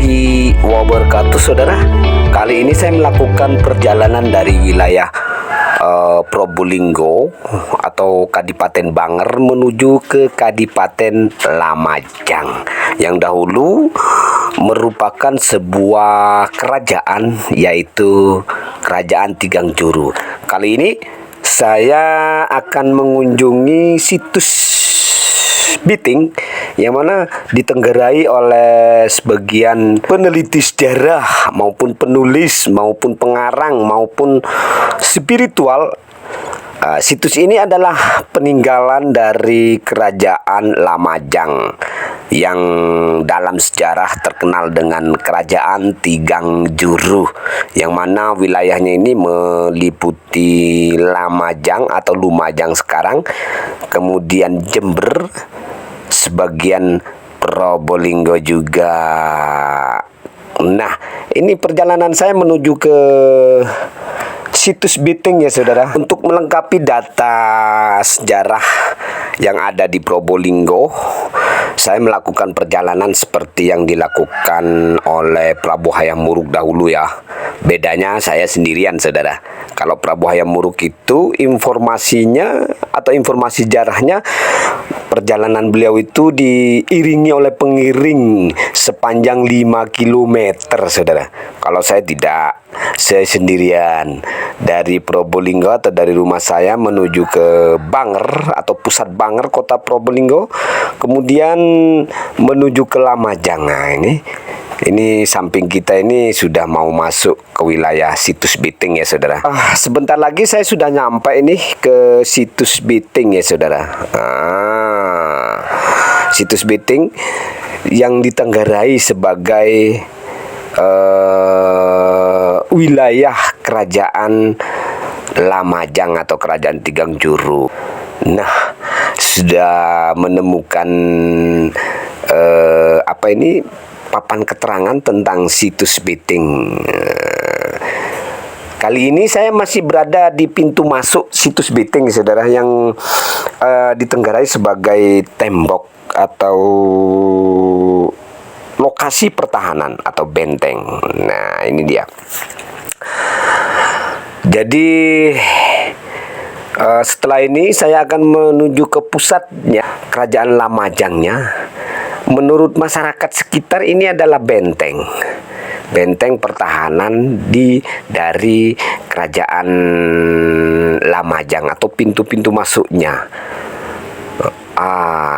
warahmatullahi wabarakatuh, saudara. Kali ini saya melakukan perjalanan dari wilayah Probolinggo atau Kadipaten Banger menuju ke Kadipaten Lamajang yang dahulu merupakan sebuah kerajaan, yaitu Kerajaan Tigang Juru. Kali ini saya akan mengunjungi situs Biting yang mana ditenggarai oleh sebagian peneliti sejarah maupun penulis maupun pengarang maupun spiritual. Situs ini adalah peninggalan dari Kerajaan Lamajang yang dalam sejarah terkenal dengan Kerajaan Tigang Juru, yang mana wilayahnya ini meliputi Lamajang atau Lumajang sekarang, kemudian Jember, sebagian Probolinggo juga. Nah, ini perjalanan saya menuju ke situs Biting ya, saudara. Untuk melengkapi data sejarah yang ada di Probolinggo, saya melakukan perjalanan seperti yang dilakukan oleh Prabu Hayam Wuruk dahulu ya. Bedanya saya sendirian, saudara. Kalau Prabu Hayam Wuruk itu informasinya atau informasi sejarahnya, perjalanan beliau itu diiringi oleh pengiring sepanjang 5 kilometer, saudara. Kalau saya tidak, saya sendirian dari Probolinggo atau dari rumah saya menuju ke Banger atau pusat Banger, kota Probolinggo, kemudian menuju ke Lamajang. Nah, ini samping kita ini sudah mau masuk ke wilayah situs Biting ya, saudara. Sebentar lagi saya sudah nyampe ini ke situs Biting ya, saudara. Situs Biting yang ditenggarai sebagai wilayah Kerajaan Lamajang atau Kerajaan Tigang Juru. Nah, sudah menemukan papan keterangan tentang situs Biting. Kali ini saya masih berada di pintu masuk situs Biting, saudara, yang ditenggarai sebagai tembok atau lokasi pertahanan atau benteng. Nah, ini dia. Jadi setelah ini saya akan menuju ke pusatnya Kerajaan Lamajangnya. Menurut masyarakat sekitar ini adalah benteng pertahanan dari Kerajaan Lamajang atau pintu-pintu masuknya.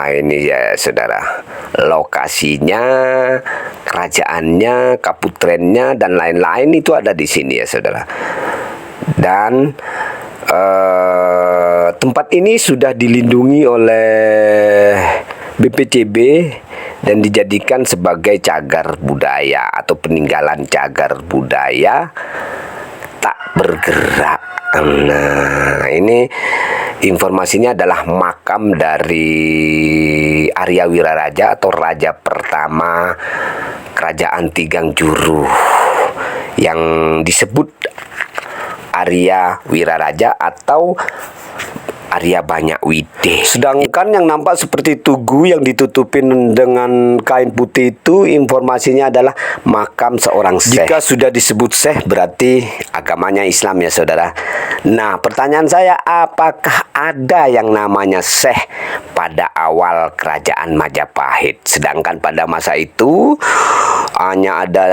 Ini ya, saudara, lokasinya, kerajaannya, kaputrennya, dan lain-lain itu ada di sini ya, saudara. Dan tempat ini sudah dilindungi oleh BPCB dan dijadikan sebagai cagar budaya atau peninggalan cagar budaya tak bergerak. Nah, ini informasinya adalah makam dari Arya Wiraraja atau raja pertama Kerajaan Tigang Juru yang disebut Arya Wiraraja atau Arya Banyak Wide. Sedangkan yang nampak seperti tugu yang ditutupin dengan kain putih itu informasinya adalah makam seorang syekh. Jika sudah disebut syekh berarti agamanya Islam ya, saudara. Nah, pertanyaan saya, apakah ada yang namanya syekh pada awal Kerajaan Majapahit? Sedangkan pada masa itu hanya ada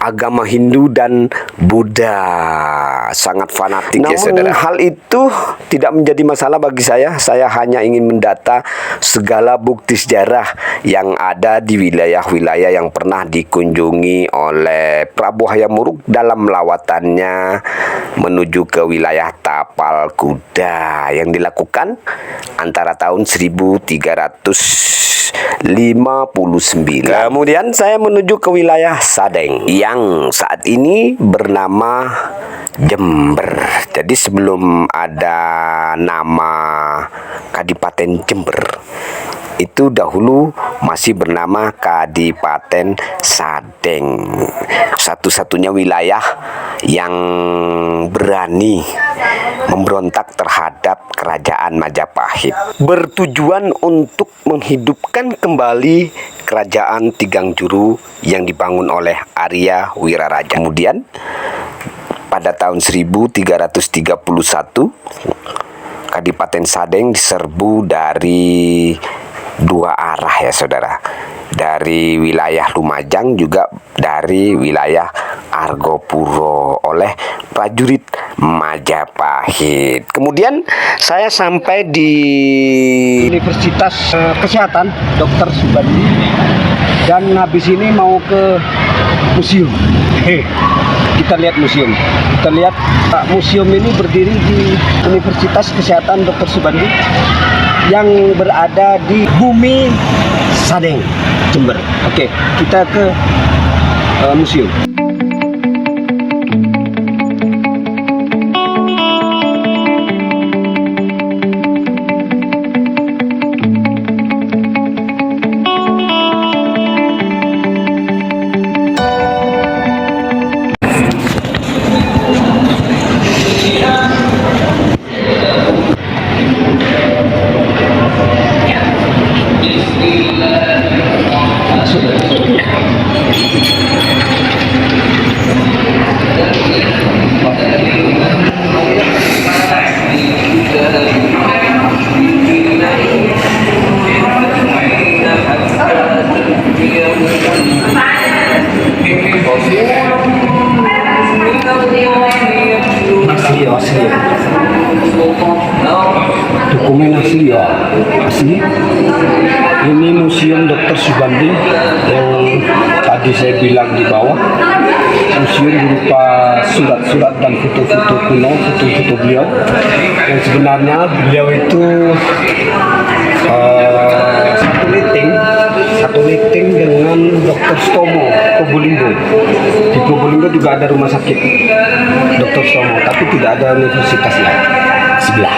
agama Hindu dan Buddha, sangat fanatik. Namun, ya, saudara, hal itu tidak menjadi masalah bagi saya. Saya hanya ingin mendata segala bukti sejarah yang ada di wilayah-wilayah yang pernah dikunjungi oleh Prabu Hayam Wuruk dalam lawatannya menuju ke wilayah Tapal Kuda yang dilakukan antara tahun 1359. Kemudian saya menuju ke wilayah Sadeng yang saat ini bernama Jember. Jadi sebelum ada nama Kadipaten Jember, itu dahulu masih bernama Kadipaten Sadeng. Satu-satunya wilayah yang berani memberontak terhadap kerajaan Majapahit, bertujuan untuk menghidupkan kembali kerajaan Tigang Juru yang dibangun oleh Arya Wiraraja. Kemudian pada tahun 1331 Kadipaten Sadeng diserbu dari dua arah ya saudara, dari wilayah Lumajang juga dari wilayah Argopuro oleh prajurit Majapahit. Kemudian saya sampai di Universitas Kesehatan Dr. Subandi, dan habis ini mau ke museum. Kita lihat museum. Kita lihat museum ini berdiri di Universitas Kesehatan Dr. Subandi yang berada di Bumi Sadeng, Jember. Oke, kita ke museum. Dokumen asli ya, asli. Ini museum Dr. Subandi yang tadi saya bilang di bawah. Museum berupa surat-surat dan foto-foto kuno, foto-foto beliau. Yang sebenarnya beliau itu satu meeting dengan Dr. Stomo Probolinggo. Di Probolinggo juga ada rumah sakit Dr. Stomo, tapi tidak ada universitasnya. Sebelah.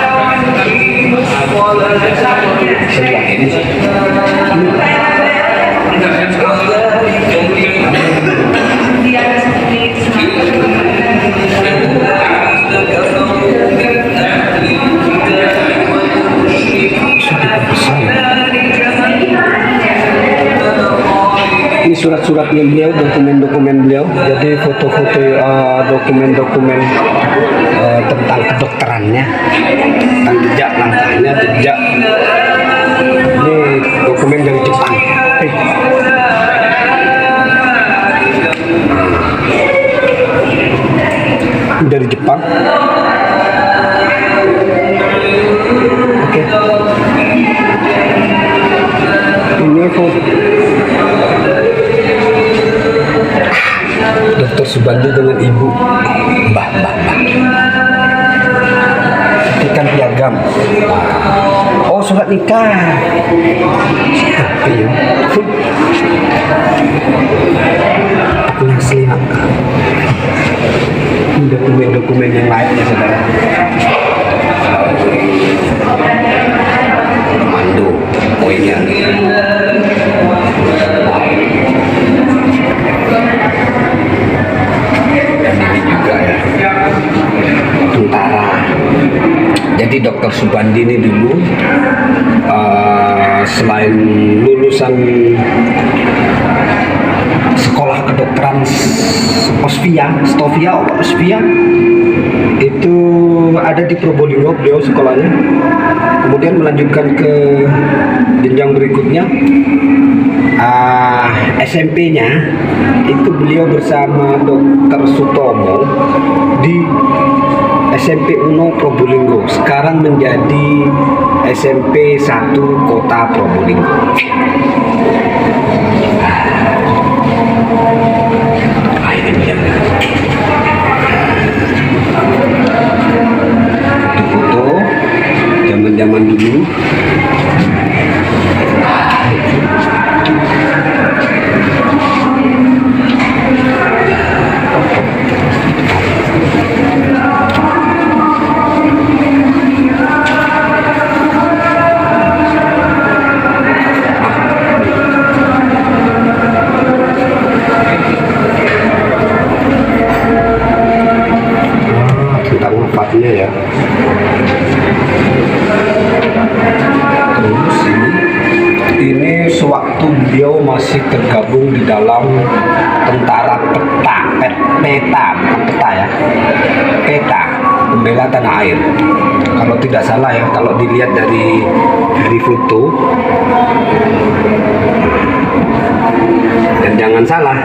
Ini surat-suratnya beliau, dokumen-dokumen beliau. Jadi foto-foto dokumen-dokumen tentang kedokterannya, tentang jejak langkahnya, jejak. Ini dokumen dari Jepang. Dari Jepang. Oke. Ini foto Dr. Subandi dengan ibu, Mbah. Ikan piagam. Oh, surat nikah. Iya. Aku yang selinap. Ini dokumen-dokumen yang lainnya, saudara. Komando, poinnya. Ini juga ya, tentara. Jadi Dr. Subandi ini dulu selain lulusan sekolah kedokteran Stovia itu ada di Probolinggo beliau sekolahnya, kemudian melanjutkan ke jenjang berikutnya. SMP-nya itu beliau bersama Dr. Sutomo di SMP Uno Probolinggo, sekarang menjadi SMP 1 Kota Probolinggo. Ini dia. Foto-foto zaman-zaman dulu. rumahnya ya. Terus ini sewaktu beliau masih tergabung di dalam tentara peta, bukan peta ya, peta pembela tanah air. Kalau tidak salah ya, kalau dilihat dari foto. Dan jangan salah,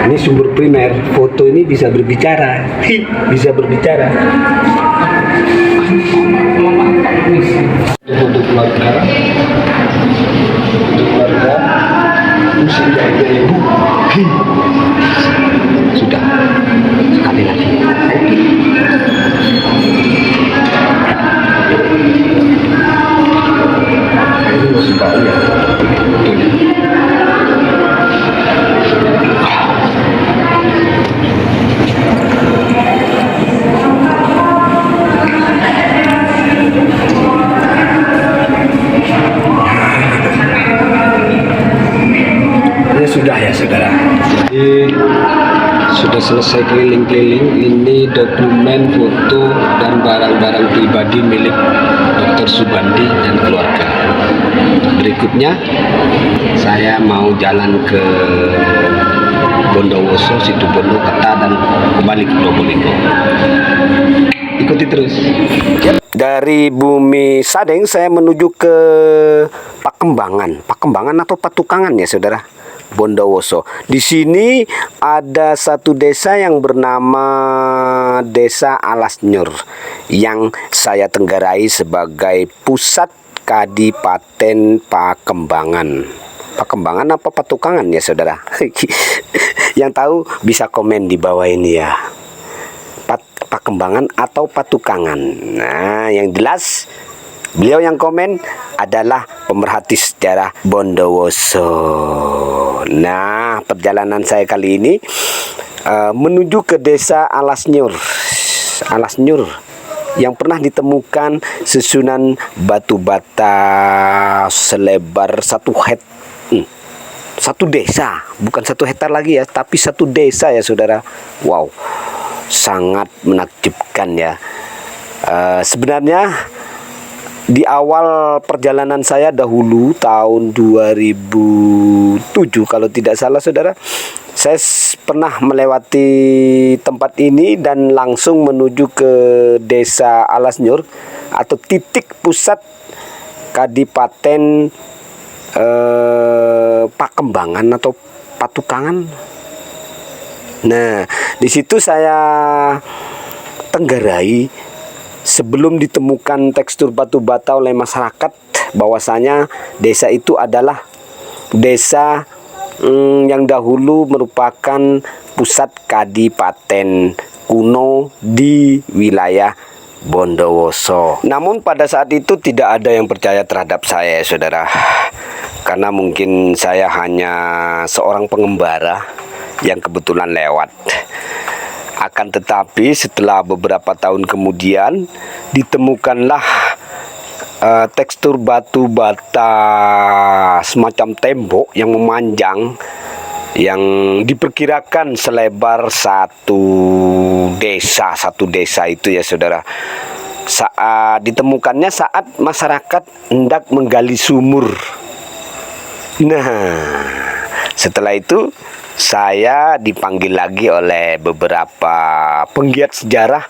ini sumber primer, foto ini bisa berbicara, bisa berbicara. Untuk keluarga, usia ibu, sudah sekali lagi. Ini masih baru ya. Sudah ya saudara, jadi sudah selesai keliling-keliling. Ini dokumen, foto, dan barang-barang pribadi milik Dr. Subandi dan keluarga. Berikutnya saya mau jalan ke Bondowoso, Situbondo, Keta, dan kembali ke Probolinggo. Ikuti terus. Dari Bumi Sadeng saya menuju ke Pakembangan atau Patukangan ya saudara, Bondowoso. Di sini ada satu desa yang bernama Desa Alasnyur yang saya tenggarai sebagai pusat Kadipaten Pakembangan. Pakembangan apa Patukangan ya saudara? Yang tahu bisa komen di bawah ini ya. Pakembangan atau Patukangan. Nah, yang jelas beliau yang komen adalah pemerhati sejarah Bondowoso. Nah, perjalanan saya kali ini menuju ke desa Alasnyur yang pernah ditemukan susunan batu bata selebar satu desa, bukan 1 hektar lagi ya, tapi 1 desa ya saudara. Wow, sangat menakjubkan ya. Sebenarnya di awal perjalanan saya dahulu tahun 2007 kalau tidak salah saudara, saya pernah melewati tempat ini dan langsung menuju ke desa Alasnyur atau titik pusat Kadipaten Pakembangan atau Patukangan. Nah, di situ saya tenggarai sebelum ditemukan tekstur batu bata oleh masyarakat bahwasanya desa itu adalah desa yang dahulu merupakan pusat kadipaten kuno di wilayah Bondowoso. Namun pada saat itu tidak ada yang percaya terhadap saya saudara, karena mungkin saya hanya seorang pengembara yang kebetulan lewat. Akan tetapi setelah beberapa tahun kemudian ditemukanlah tekstur batu bata semacam tembok yang memanjang yang diperkirakan selebar satu desa itu ya saudara. Saat ditemukannya saat masyarakat hendak menggali sumur. Nah, setelah itu saya dipanggil lagi oleh beberapa penggiat sejarah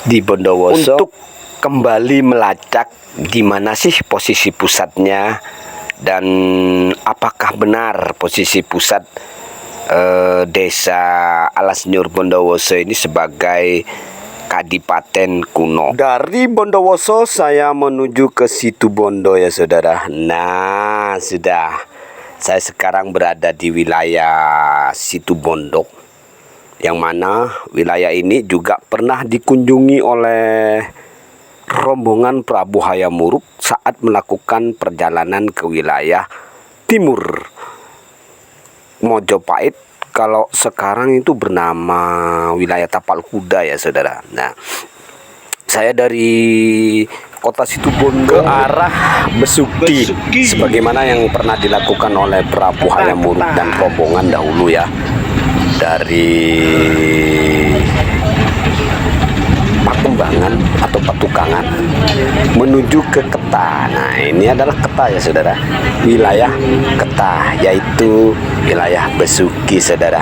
di Bondowoso untuk kembali melacak di mana sih posisi pusatnya dan apakah benar posisi pusat desa Alasnyur Bondowoso ini sebagai kadipaten kuno. Dari Bondowoso saya menuju ke Situbondo ya saudara. Nah, sudah. Saya sekarang berada di wilayah Situbondo, yang mana wilayah ini juga pernah dikunjungi oleh rombongan Prabu Hayam Wuruk saat melakukan perjalanan ke wilayah timur Mojopahit. Kalau sekarang itu bernama wilayah Tapal Kuda ya saudara. Nah, saya dari kota Situbondo ke arah Besuki sebagaimana yang pernah dilakukan oleh Prabu Hayam Wuruk dan rombongan dahulu ya, dari Pakembangan Tukangan menuju ke Ketah. Nah, ini adalah Ketah ya saudara, wilayah Ketah, yaitu wilayah Besuki saudara.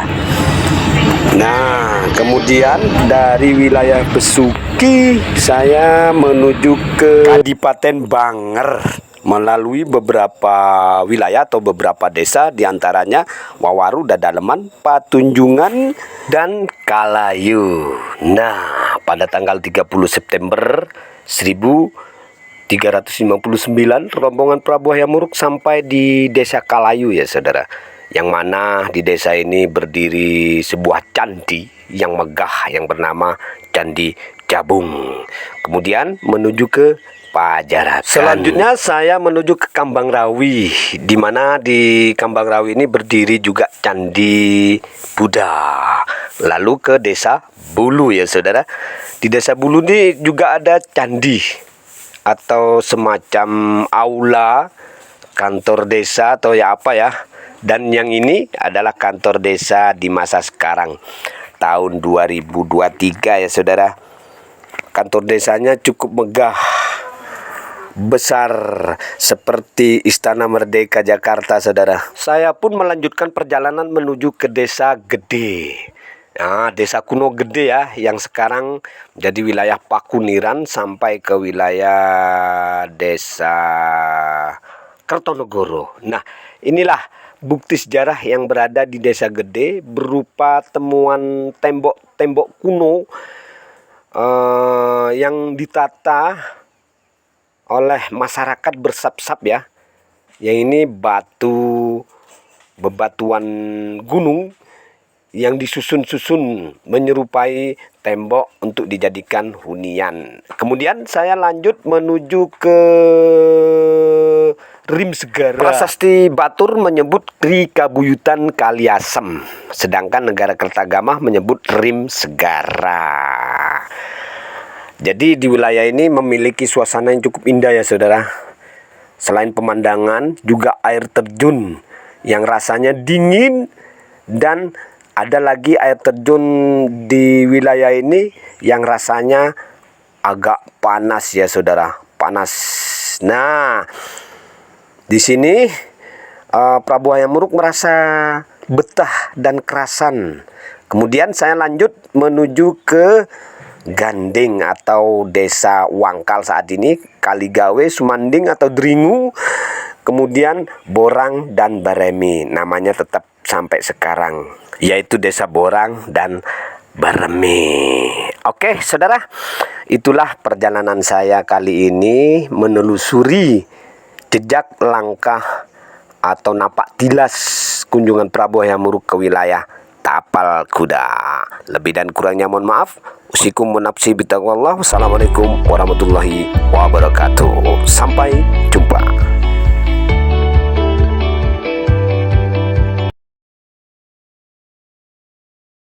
Nah, kemudian dari wilayah Besuki saya menuju ke Kadipaten Banger melalui beberapa wilayah atau beberapa desa, diantaranya Wawaru, Dadaleman, Patunjungan, dan Kalayu. Nah, pada tanggal 30 September 1359 rombongan Prabu Hayam Wuruk sampai di desa Kalayu ya saudara, yang mana di desa ini berdiri sebuah candi yang megah yang bernama Candi Jabung. Kemudian menuju ke Pajarakan. Selanjutnya saya menuju ke Kambang Rawi, di mana di Kambang Rawi ini berdiri juga Candi Buddha. Lalu ke desa Bulu ya saudara. Di desa Bulu ini juga ada candi atau semacam aula kantor desa atau ya apa ya. Dan yang ini adalah kantor desa di masa sekarang, tahun 2023 ya saudara. Kantor desanya cukup megah, besar seperti Istana Merdeka Jakarta saudara. Saya pun melanjutkan perjalanan menuju ke Desa Gede. Nah, Desa Kuno Gede ya, yang sekarang jadi wilayah Pakuniran sampai ke wilayah Desa Kertonegoro. Nah, inilah bukti sejarah yang berada di Desa Gede berupa temuan tembok-tembok kuno yang ditata oleh masyarakat bersap-sap ya. Yang ini bebatuan gunung yang disusun-susun menyerupai tembok untuk dijadikan hunian. Kemudian saya lanjut menuju ke Rim Segara. Prasasti Batur menyebut Ri Kabuyutan Kaliasem, sedangkan negara Kertagamah menyebut Rim Segara. Jadi di wilayah ini memiliki suasana yang cukup indah ya saudara. Selain pemandangan, juga air terjun yang rasanya dingin, dan ada lagi air terjun di wilayah ini yang rasanya agak panas ya saudara, panas. Nah, di sini Prabu Hayam Wuruk merasa betah dan kerasan. Kemudian saya lanjut menuju ke Ganding atau Desa Wangkal saat ini, Kaligawe, Sumanding atau Dringu, kemudian Borang dan Baremi. Namanya tetap sampai sekarang, yaitu Desa Borang dan Baremi. Oke saudara, itulah perjalanan saya kali ini menelusuri jejak langkah atau napak tilas kunjungan Prabu Hayam Wuruk ke wilayah Tapal Kuda. Lebih dan kurangnya mohon maaf. Usikum wa nafsi bitaqwallah. Wassalamualaikum warahmatullahi wabarakatuh. Sampai jumpa.